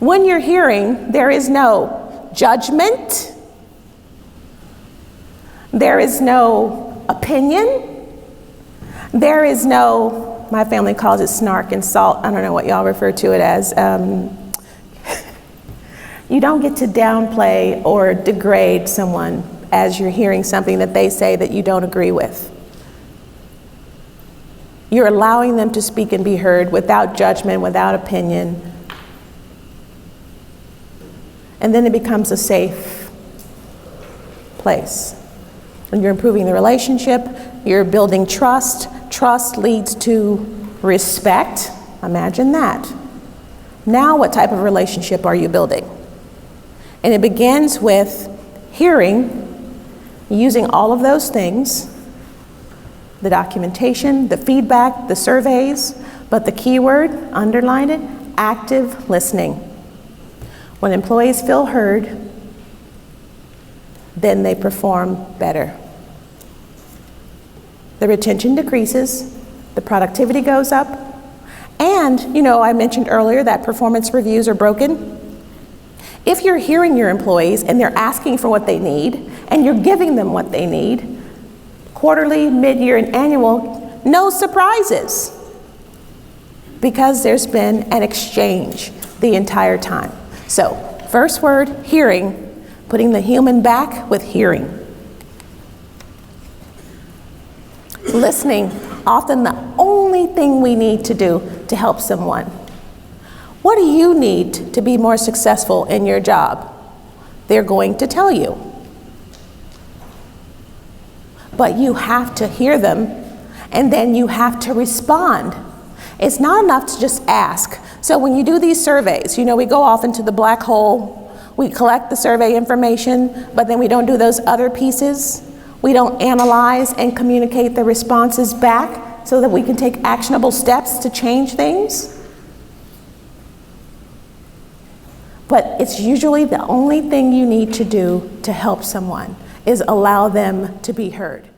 When you're hearing, there is no judgment, there is no opinion, there is no, my family calls it snark and salt, I don't know what y'all refer to it as. You don't get to downplay or degrade someone as you're hearing something that they say that you don't agree with. You're allowing them to speak and be heard without judgment, without opinion. And then it becomes a safe place. When you're improving the relationship, you're building trust. Trust leads to respect. Imagine that. Now what type of relationship are you building? And it begins with hearing, using all of those things, the documentation, the feedback, the surveys, but the key word, underline it, active listening. When employees feel heard, then they perform better. The retention decreases, the productivity goes up, and I mentioned earlier that performance reviews are broken. If you're hearing your employees and they're asking for what they need, and you're giving them what they need, quarterly, mid-year, and annual, no surprises, because there's been an exchange the entire time. So, first word, hearing, putting the human back with hearing. Listening, often the only thing we need to do to help someone. What do you need to be more successful in your job? They're going to tell you. But you have to hear them, and then you have to respond. It's not enough to just ask. So when you do these surveys, we go off into the black hole, we collect the survey information, but then we don't do those other pieces. We don't analyze and communicate the responses back so that we can take actionable steps to change things. But it's usually the only thing you need to do to help someone is allow them to be heard.